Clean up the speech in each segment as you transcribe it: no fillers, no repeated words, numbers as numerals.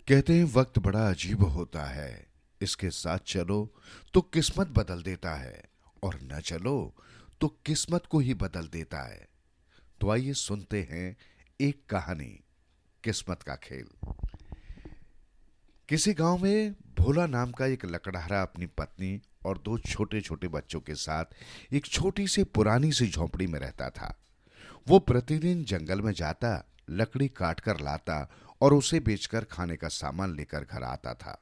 कहते हैं वक्त बड़ा अजीब होता है। इसके साथ चलो तो किस्मत बदल देता है, और न चलो तो किस्मत को ही बदल देता है। तो आइए सुनते हैं एक कहानी, किस्मत का खेल। किसी गांव में भोला नाम का एक लकड़हारा अपनी पत्नी और दो छोटे छोटे बच्चों के साथ एक छोटी सी पुरानी सी झोंपड़ी में रहता था। वो प्रतिदिन जंगल में जाता, लकड़ी काट कर लाता और उसे बेचकर खाने का सामान लेकर घर आता था।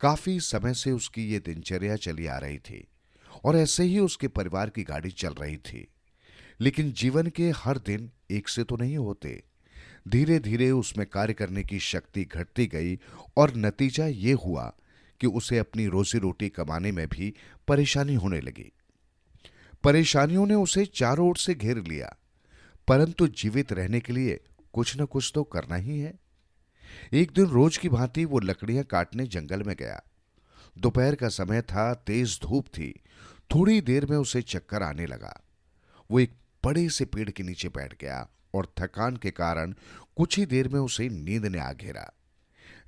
काफी समय से उसकी ये दिनचर्या चली आ रही थी, और ऐसे ही उसके परिवार की गाड़ी चल रही थी। लेकिन जीवन के हर दिन एक से तो नहीं होते। धीरे धीरे उसमें कार्य करने की शक्ति घटती गई, और नतीजा ये हुआ कि उसे अपनी रोजी रोटी कमाने में भी परेशानी होने लगी। परेशानियों ने उसे चारों ओर से घेर लिया, परंतु जीवित रहने के लिए कुछ न कुछ तो करना ही है। एक दिन रोज की भांति वो लकड़ियां काटने जंगल में गया। दोपहर का समय था, तेज धूप थी। थोड़ी देर में उसे चक्कर आने लगा। वो एक बड़े से पेड़ के नीचे बैठ गया, और थकान के कारण कुछ ही देर में उसे नींद ने आ घेरा।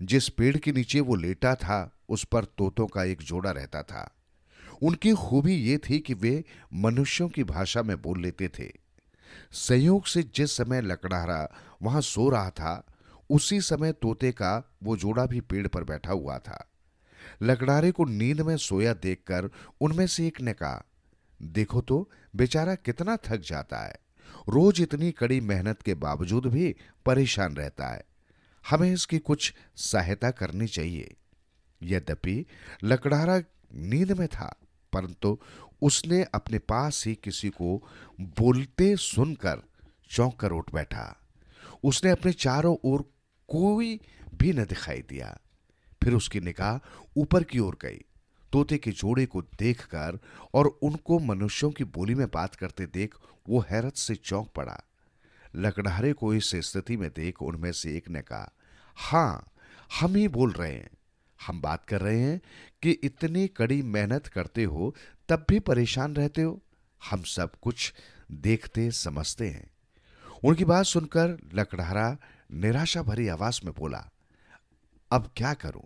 जिस पेड़ के नीचे वो लेटा था, उस पर तोतों का एक जोड़ा रहता था। उनकी खूबी ये थी कि वे मनुष्यों की भाषा में बोल लेते थे। संयोग से जिस समय लकड़हारा वहां सो रहा था, उसी समय तोते का वो जोड़ा भी पेड़ पर बैठा हुआ था। लकड़हारे को नींद में सोया देखकर उनमें से एक ने कहा, देखो तो बेचारा कितना थक जाता है। रोज इतनी कड़ी मेहनत के बावजूद भी परेशान रहता है। हमें इसकी कुछ सहायता करनी चाहिए। यद्यपि लकड़हारा नींद में था, परंतु उसने अपने पास ही किसी को बोलते सुनकर चौंक कर उठ बैठा। उसने अपने चारों ओर कोई भी न दिखाई दिया। फिर उसकी निगाह ऊपर की ओर गई। तोते के जोड़े को देखकर और उनको मनुष्यों की बोली में बात करते देख वो हैरत से चौंक पड़ा। लकड़हारे को इस स्थिति में देख उनमें से एक ने कहा, हाँ, हम ही बोल रहे हैं। हम बात कर रहे हैं कि इतनी कड़ी मेहनत करते हो, तब भी परेशान रहते हो। हम सब कुछ देखते समझते हैं। उनकी बात सुनकर लकड़हारा निराशा भरी आवाज में बोला, अब क्या करूं?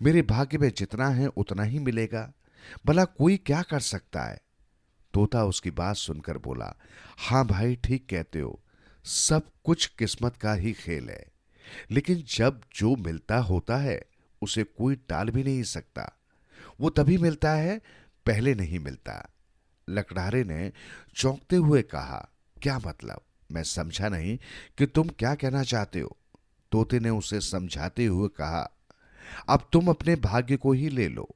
मेरे भाग्य में जितना है उतना ही मिलेगा। भला कोई क्या कर सकता है? तोता उसकी बात सुनकर बोला, हां भाई, ठीक कहते हो। सब कुछ किस्मत का ही खेल है। लेकिन जब जो मिलता होता है, उसे कोई टाल भी नहीं सकता। वो तभी मिलता है, पहले नहीं मिलता। लकड़हारे ने चौंकते हुए कहा, क्या मतलब? मैं समझा नहीं कि तुम क्या कहना चाहते हो। तोते ने उसे समझाते हुए कहा, अब तुम अपने भाग्य को ही ले लो।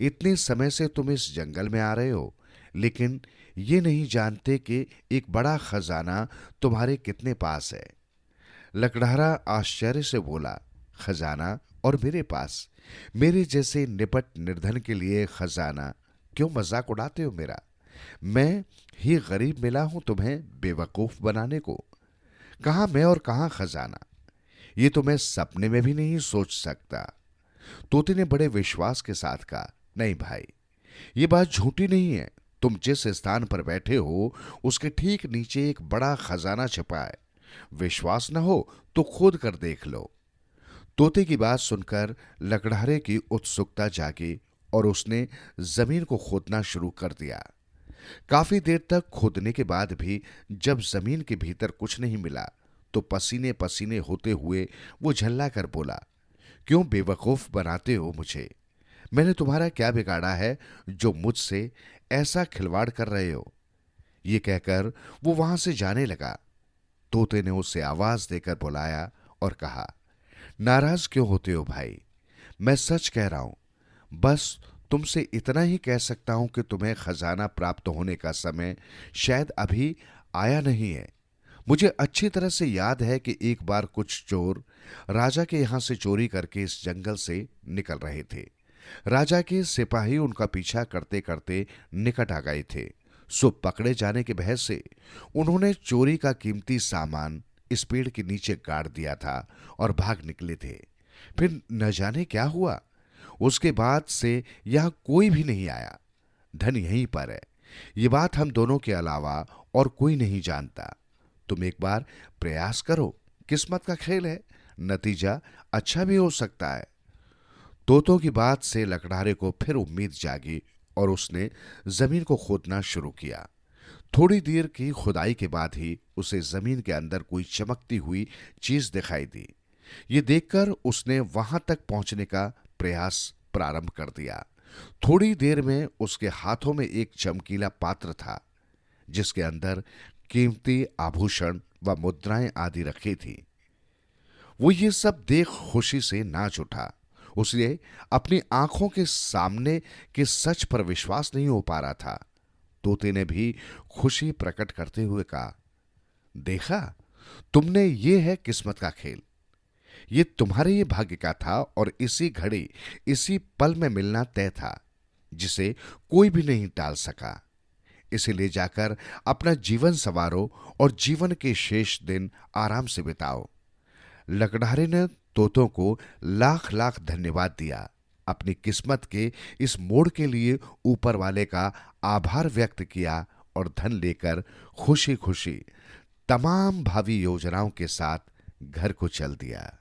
इतने समय से तुम इस जंगल में आ रहे हो, लेकिन ये नहीं जानते कि एक बड़ा खजाना तुम्हारे कितने पास है। लकड़हारा आश्चर्य से बोला, खजाना और मेरे पास? मेरे जैसे निपट निर्धन के लिए खजाना? क्यों मजाक उड़ाते हो मेरा? मैं ही गरीब मिला हूं तुम्हें बेवकूफ बनाने को। कहां मैं और कहां खजाना? ये तो मैं सपने में भी नहीं सोच सकता। तोते ने बड़े विश्वास के साथ कहा, नहीं भाई, ये बात झूठी नहीं है। तुम जिस स्थान पर बैठे हो, उसके ठीक नीचे एक बड़ा खजाना छिपा है। विश्वास न हो तो खोद कर देख लो। तोते की बात सुनकर लकड़हारे की उत्सुकता जागी, और उसने जमीन को खोदना शुरू कर दिया। काफी देर तक खोदने के बाद भी जब जमीन के भीतर कुछ नहीं मिला, तो पसीने पसीने होते हुए वो झल्ला कर बोला, क्यों बेवकूफ बनाते हो मुझे? मैंने तुम्हारा क्या बिगाड़ा है जो मुझसे ऐसा खिलवाड़ कर रहे हो? ये कहकर वो वहां से जाने लगा। तोते ने उसे आवाज देकर बुलाया और कहा, नाराज क्यों होते हो भाई? मैं सच कह रहा हूं। बस तुमसे इतना ही कह सकता हूं कि तुम्हें खजाना प्राप्त होने का समय शायद अभी आया नहीं है। मुझे अच्छी तरह से याद है कि एक बार कुछ चोर राजा के यहां से चोरी करके इस जंगल से निकल रहे थे। राजा के सिपाही उनका पीछा करते करते निकट आ गए थे। सो पकड़े जाने के भय से उन्होंने चोरी का कीमती सामान इस पेड़ के नीचे गाड़ दिया था और भाग निकले थे। फिर न जाने क्या हुआ। उसके बाद से यहां कोई भी नहीं आया। धन यहीं पर है। ये बात हम दोनों के अलावा और कोई नहीं जानता। तुम एक बार प्रयास करो। किस्मत का खेल है, नतीजा अच्छा भी हो सकता है। तोतों की बात से लकड़हारे को फिर उम्मीद जागी और उसने जमीन को खोदना शुरू किया। थोड़ी देर की खुदाई के बाद ही उसे जमीन के अंदर कोई चमकती हुई चीज दिखाई दी। ये देखकर उसने वहां तक पहुंचने का प्रयास प्रारंभ कर दिया। थोड़ी देर में उसके हाथों में एक चमकीला पात्र था जिसके अंदर कीमती आभूषण व मुद्राएं आदि रखी थी। वो ये सब देख खुशी से नाच उठा। उसे अपनी आंखों के सामने के सच पर विश्वास नहीं हो पा रहा था। तोते ने भी खुशी प्रकट करते हुए कहा, देखा, तुमने, ये है किस्मत का खेल। ये तुम्हारे ही भाग्य का था और इसी घड़ी इसी पल में मिलना तय था जिसे कोई भी नहीं टाल सका। इसे ले जाकर अपना जीवन संवारो और जीवन के शेष दिन आराम से बिताओ। लकड़हारे ने तोतों को लाख लाख धन्यवाद दिया। अपनी किस्मत के इस मोड़ के लिए ऊपर वाले का आभार व्यक्त किया और धन लेकर खुशी खुशी तमाम भावी योजनाओं के साथ घर को चल दिया।